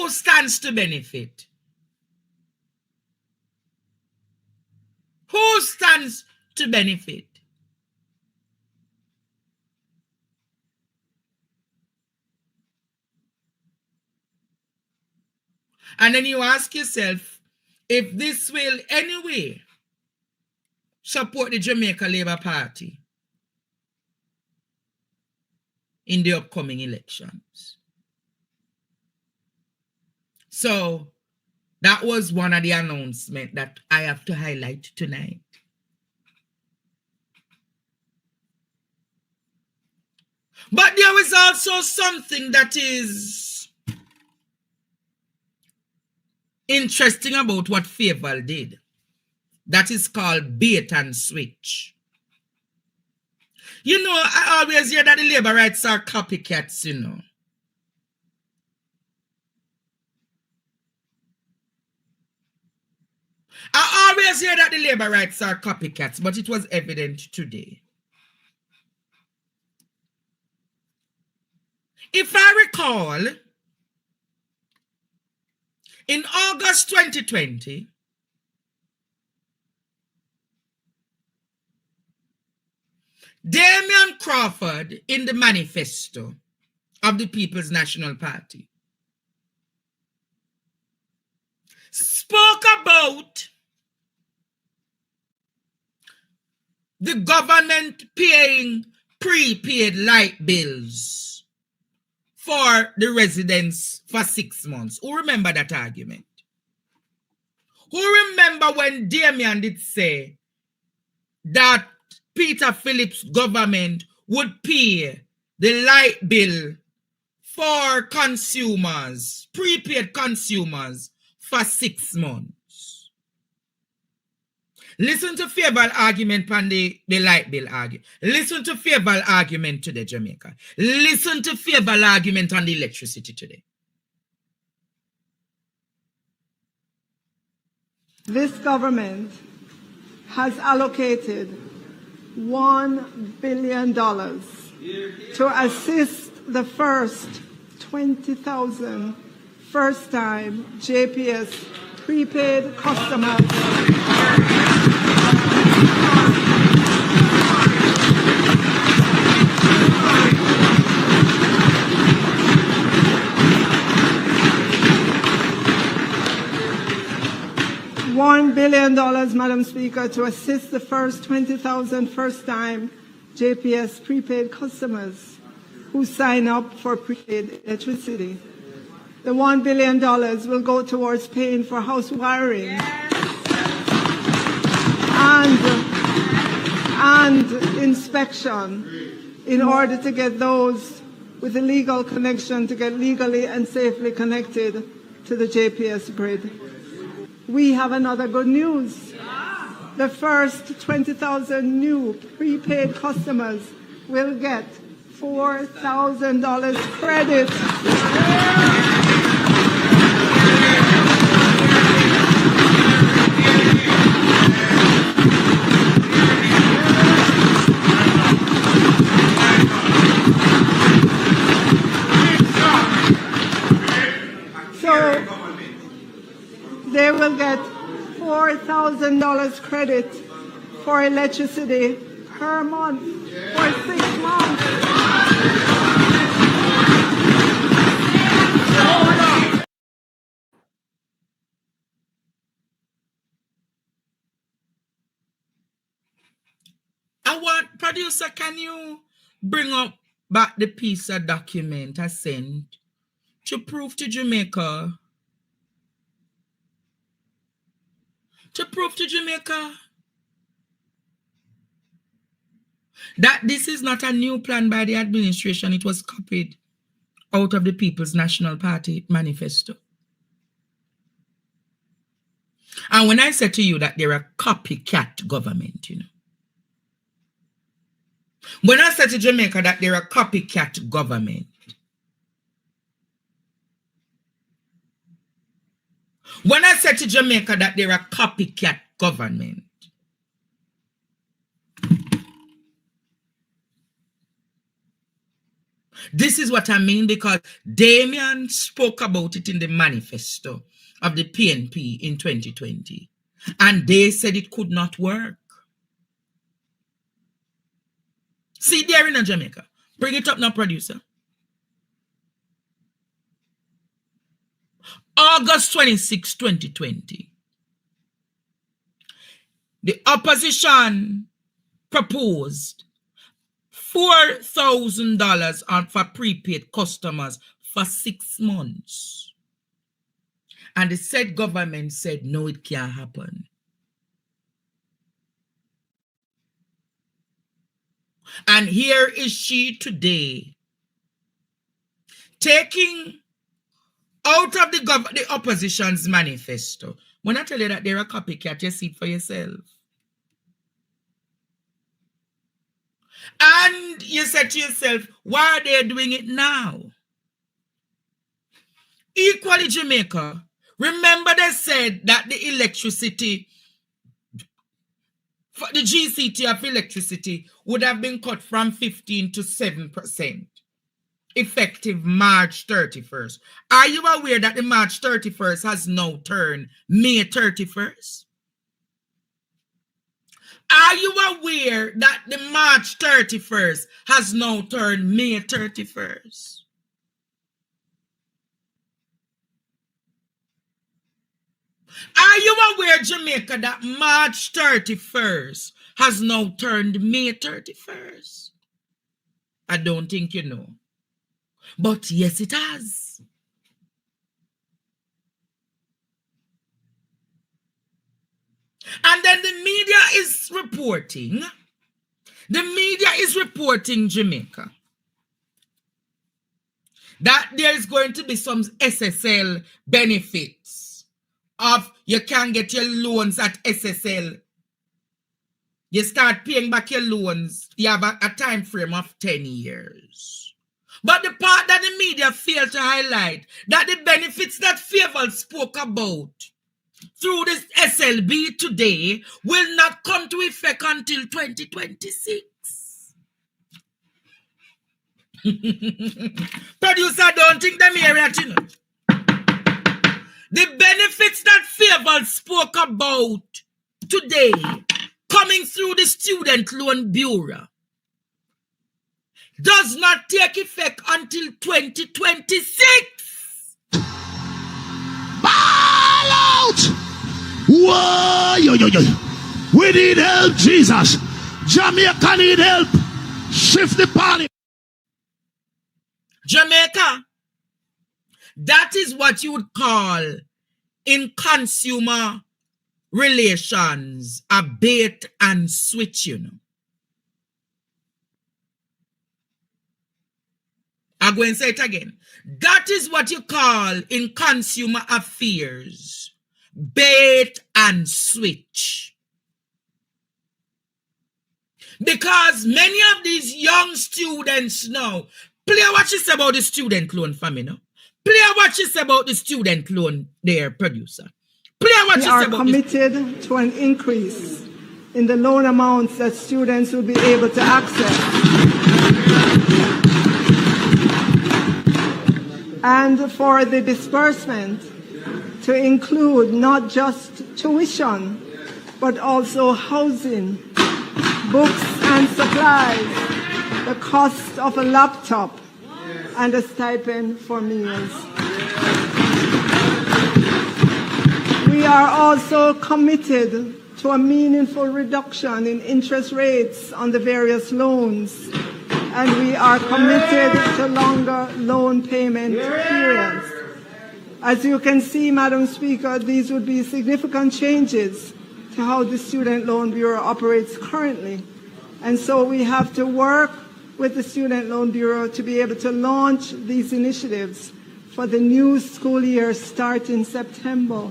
Who stands to benefit? Who stands to benefit? And then you ask yourself, if this will anyway support the Jamaica Labour Party in the upcoming elections. So that was one of the announcements that I have to highlight tonight. But there is also something that is interesting about what Fayval did. That is called bait and switch. You know, I always hear that the labor rights are copycats, you know. I always hear that the labor rights are copycats, but it was evident today. If I recall, in August 2020, Damian Crawford, in the manifesto of the People's National Party, spoke about the government paying prepaid light bills for the residents for 6 months. Who remember that argument? Who remember when Damian did say that Peter Phillips' government would pay the light bill for consumers, prepaid consumers, for 6 months? Listen to Fayval argument on the light bill argument. Listen to Fayval argument today, Jamaica. Listen to Fayval argument on the electricity today. This government has allocated $1 billion to assist the first 20,000 first-time JPS prepaid customers. $1 billion, Madam Speaker, to assist the first 20,000 first-time JPS prepaid customers who sign up for prepaid electricity. The $1 billion will go towards paying for house wiring and inspection in order to get those with a legal connection to get legally and safely connected to the JPS grid. We have another good news. The first 20,000 new prepaid customers will get $4,000 credit. They will get $4,000 credit for electricity per month for 6 months. I want, producer, can you bring up back the piece of document I sent to prove to Jamaica that this is not a new plan by the administration. It was copied out of the People's National Party manifesto. And when I said to you that they're a copycat government, you know, when I said to Jamaica that they're a copycat government, when I said to Jamaica that they're a copycat government, This is what I mean, because Damien spoke about it in the manifesto of the PNP in 2020. And they said it could not work. See there in Jamaica. Bring it up now, producer. August 26, 2020. The opposition proposed $4,000 for prepaid customers for 6 months. And the said government said, no, it can't happen. And here is she today, taking out of the opposition's manifesto. When I tell you that they're a copycat, you see it for yourself. And you said to yourself, why are they doing it now? Equally Jamaica, remember they said that the electricity, for the GCT of electricity would have been cut from 15 to 7%, effective March 31st. Are you aware that the March 31st has now turned May 31st? Are you aware that the March 31st has now turned May 31st? Are you aware, Jamaica, that March 31st has now turned May 31st? I don't think you know. But yes, it has. And then the media is reporting, Jamaica, that there is going to be some SSL benefits of you can get your loans at SSL. You start paying back your loans. You have a time frame of 10 years. But the part that the media failed to highlight, that the benefits that Fayval spoke about through this SLB today will not come to effect until 2026. Producer, don't think them here yet, you know. The benefits that Fayval spoke about today coming through the Student Loan Bureau does not take effect until 2026. Ball out! Whoa, yo. We need help, Jesus. Jamaica need help. Shift the party. Jamaica, that is what you would call in consumer relations a bait and switch, you know. I'm going to say it again. That is what you call in consumer affairs bait and switch. Because many of these young students now, play what you say about the student loan family now. Play what you say about the student loan there, producer. Play what you say about We are committed to an increase in the loan amounts that students will be able to access. And for the disbursement to include not just tuition, but also housing, books and supplies, the cost of a laptop, and a stipend for meals. We are also committed to a meaningful reduction in interest rates on the various loans, and we are committed to longer loan payment periods. As you can see, Madam Speaker, these would be significant changes to how the Student Loan Bureau operates currently. And so we have to work with the Student Loan Bureau to be able to launch these initiatives for the new school year starting September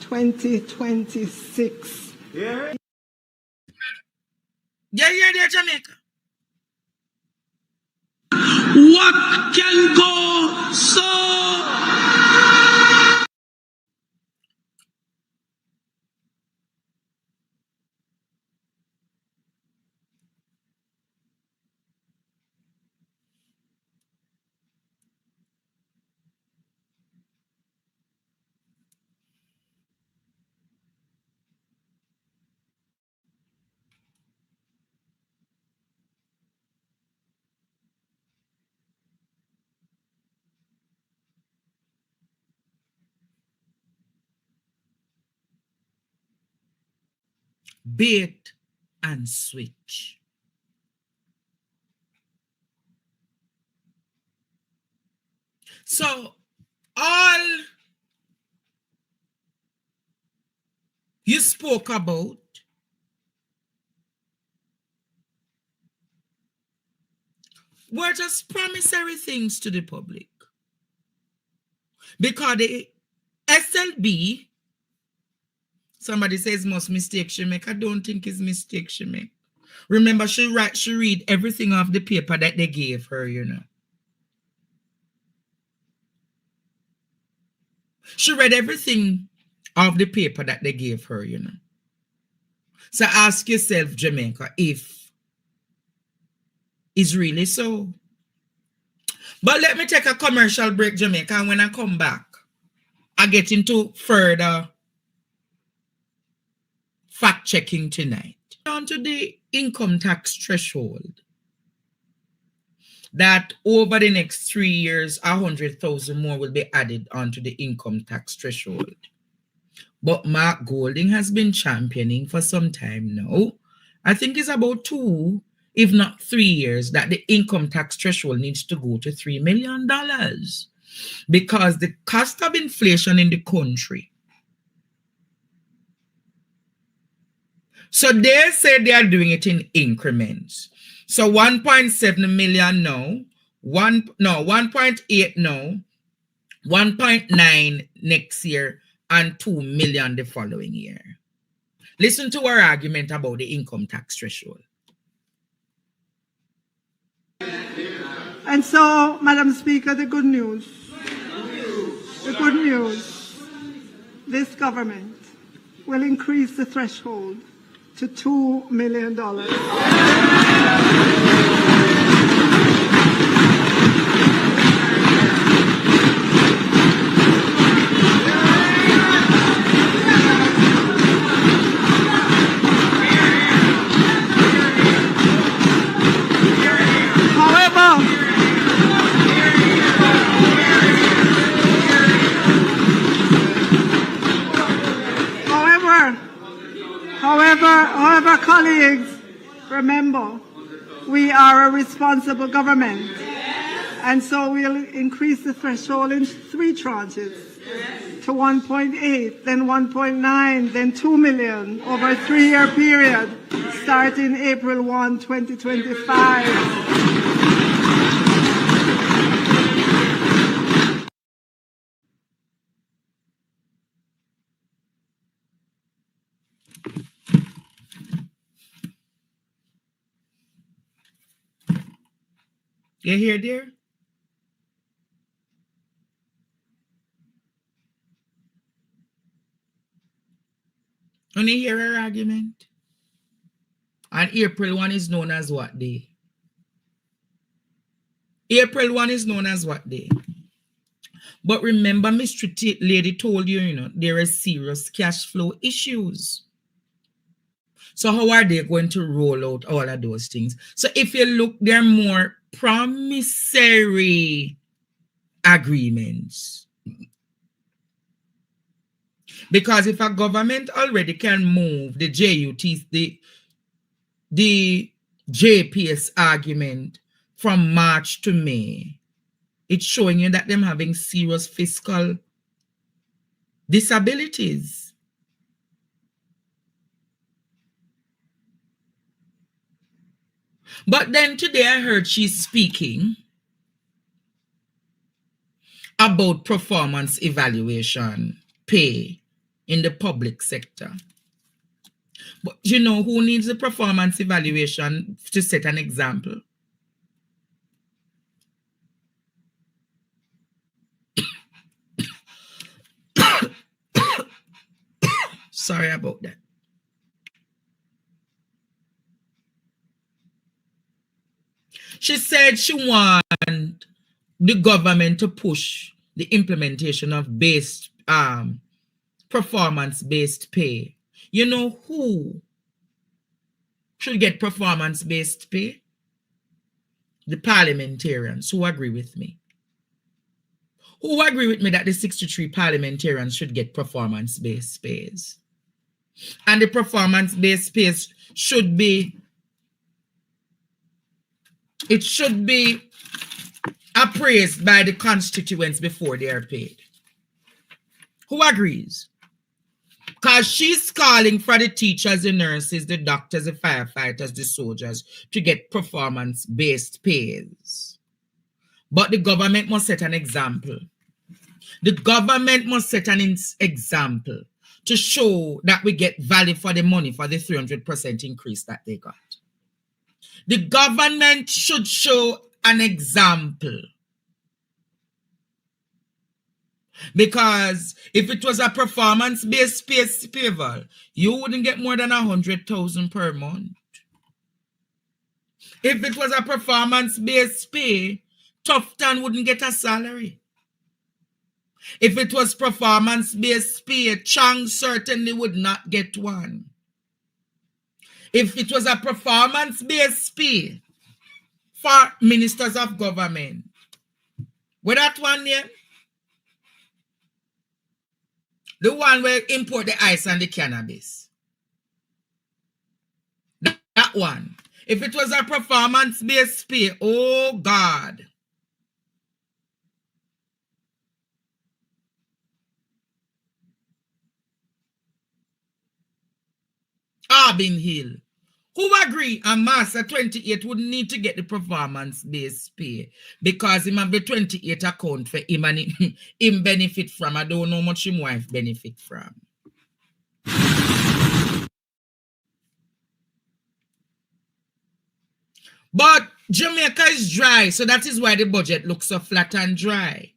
2026. Yeah, Jamaica. What can go so? bait and switch. So all you spoke about were just promissory things to the public. Because the SLB, somebody says most mistake she make. I don't think it's mistake she make. Remember, she read everything off the paper that they gave her, you know. She read everything off the paper that they gave her, you know. So ask yourself, Jamaica, if it's really so. But let me take a commercial break, Jamaica, and when I come back, I get into further fact-checking tonight. On to the income tax threshold, that over the next 3 years, 100,000 more will be added onto the income tax threshold. But Mark Golding has been championing for some time now. I think it's about 2, if not 3 years, that the income tax threshold needs to go to $3 million because the cost of inflation in the country. So they say they are doing it in increments. So 1.7 million now, 1.8 now, 1.9 next year, and 2 million the following year. Listen to our argument about the income tax threshold. And so, Madam Speaker, the good news, this government will increase the threshold to $2 million. However, colleagues, remember, we are a responsible government. And so we'll increase the threshold in 3 tranches to 1.8, then 1.9, then 2 million over a 3-year period, starting April 1, 2025. You hear there? Only hear her argument? And April 1 is known as what day? April 1 is known as what day? But remember, Mr. Lady told you, you know, there are serious cash flow issues. So how are they going to roll out all of those things? So if you look, there are more promissory agreements. Because if a government already can move the JUTs, the JPS argument from March to May, it's showing you that them having serious fiscal disabilities. But then today I heard she's speaking about performance evaluation pay in the public sector. But you know who needs a performance evaluation to set an example? Sorry about that. She said she wants the government to push the implementation of performance-based pay. You know who should get performance-based pay? The parliamentarians. Who agree with me? Who agree with me that the 63 parliamentarians should get performance-based pays? And the performance-based pay should be appraised by the constituents before they are paid. Who agrees? Because she's calling for the teachers, the nurses, the doctors, the firefighters, the soldiers to get performance-based pays. But the government must set an example. The government must set an example to show that we get value for the money for the 300% increase that they got. The government should show an example. Because if it was a performance-based pay, Fayval, you wouldn't get more than 100,000 per month. If it was a performance-based pay, Tufton wouldn't get a salary. If it was performance-based pay, Chang certainly would not get one. If it was a performance-based pay for ministers of government, with that one name, the one where import the ice and the cannabis. That one. If it was a performance-based pay, oh God. Arbin Hill. Who agree a Master 28 would need to get the performance-based pay because him have the 28 account for him and him benefit from. I don't know how much him wife benefit from. But Jamaica is dry, so that is why the budget looks so flat and dry.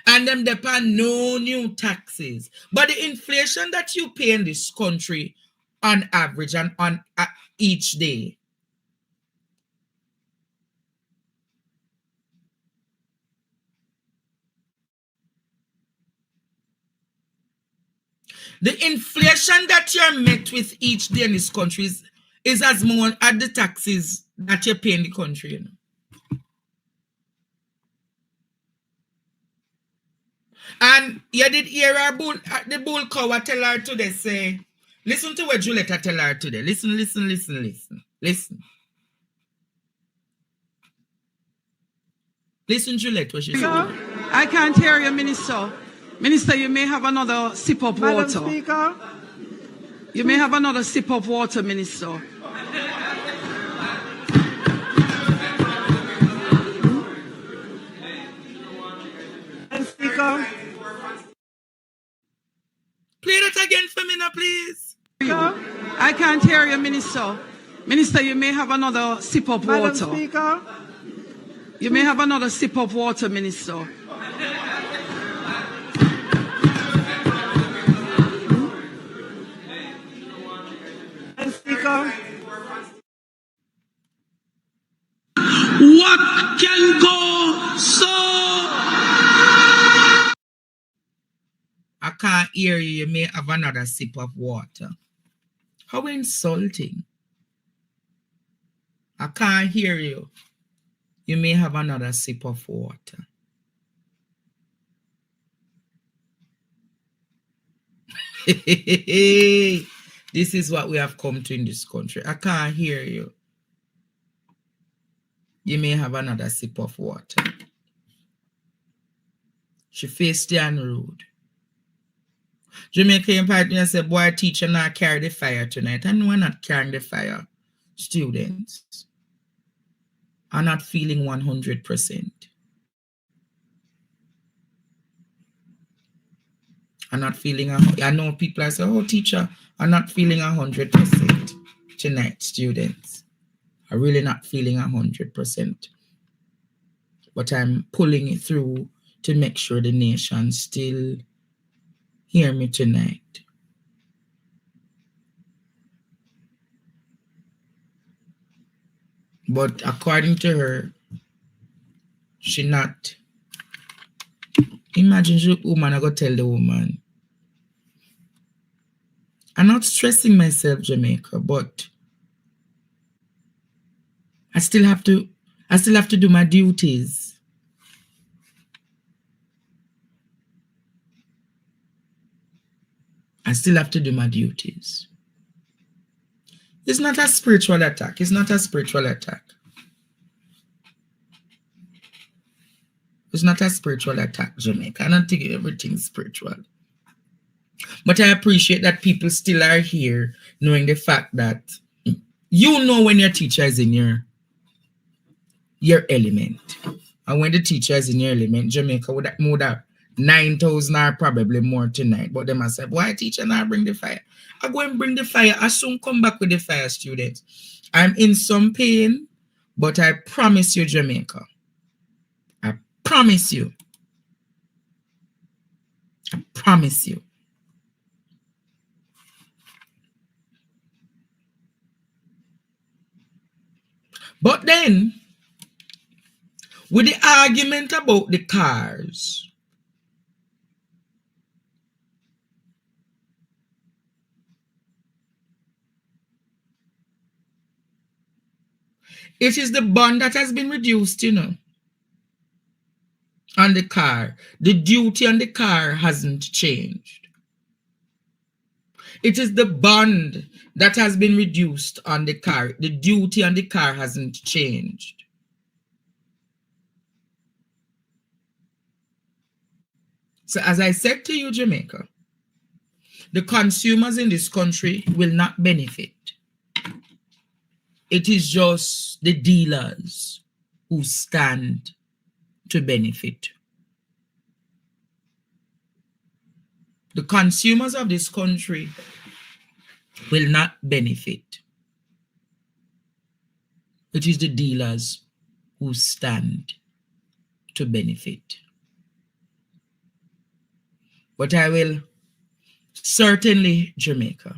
And them depend no new taxes. But the inflation that you pay in this country on average and on each day. The inflation that you're met with each day in this country is as more as the taxes that you pay in the country. You know? And you did hear the bull cow tell her today, say, listen to what Juliet tell her today. Listen. Listen, Juliet, what she said. I can't hear you, Minister. Minister, you may have another sip of water. Madam Speaker. You may have another sip of water, Minister. Madam Speaker. Play that again for me now, please. I can't hear you, Minister. Minister, you may have another sip of water. Madam Speaker. You may have another sip of water, Minister. Madam Speaker. What can go so? I can't hear you. You may have another sip of water. How insulting. I can't hear you. You may have another sip of water. This is what we have come to in this country. I can't hear you. You may have another sip of water. She faced you and rude. Jamaican partner said, boy, teacher not carry the fire tonight. And we're not carrying the fire. Students are not feeling 100%. Are not feeling, I know people are saying, oh, teacher, I'm not feeling 100% tonight, students. I'm really not feeling 100%. But I'm pulling it through to make sure the nation still hear me tonight. But according to her, she not. Imagine the woman, I go tell the woman. I'm not stressing myself, Jamaica, but I still have to do my duties. I still have to do my duties. It's not a spiritual attack. It's not a spiritual attack. It's not a spiritual attack, Jamaica. I don't think everything's spiritual. But I appreciate that people still are here knowing the fact that you know when your teacher is in your element. And when the teacher is in your element, Jamaica would have 9,000 or probably more tonight. But they must say, why teacher not bring the fire? I go and bring the fire. I soon come back with the fire, students. I'm in some pain, but I promise you, Jamaica. I promise you. I promise you. But then, with the argument about the cars, it is the bond that has been reduced, you know, on the car. The duty on the car hasn't changed. It is the bond that has been reduced on the car. The duty on the car hasn't changed. So as I said to you, Jamaica, the consumers in this country will not benefit. It is just the dealers who stand to benefit. The consumers of this country will not benefit. It is the dealers who stand to benefit. But I will certainly, Jamaica,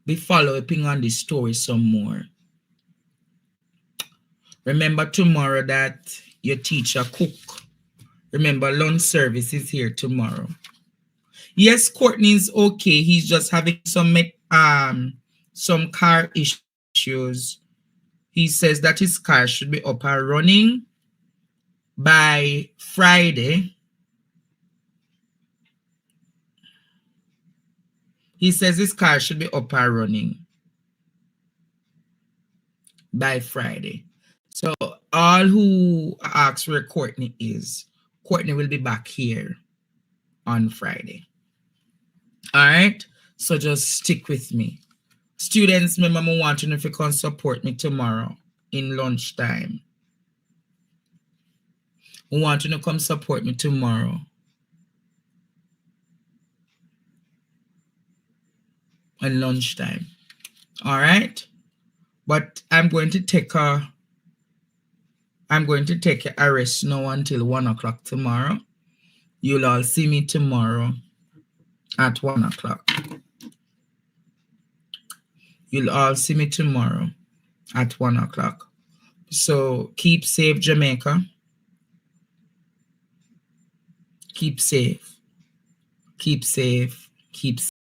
be following on this story some more. Remember tomorrow that your teacher cook. Remember lunch service is here tomorrow. Yes, Courtney is okay. He's just having some car issues. He says that his car should be up and running by Friday. He says his car should be up and running by Friday. So all who ask where Courtney is, Courtney will be back here on Friday. All right? So just stick with me. Students, remember, I want to know if you can support me tomorrow in lunchtime. I want you to come support me tomorrow. At lunchtime. All right? But I'm going to take a rest now until 1 o'clock tomorrow. You'll all see me tomorrow at 1 o'clock. You'll all see me tomorrow at 1 o'clock. So keep safe, Jamaica. Keep safe. Keep safe. Keep safe.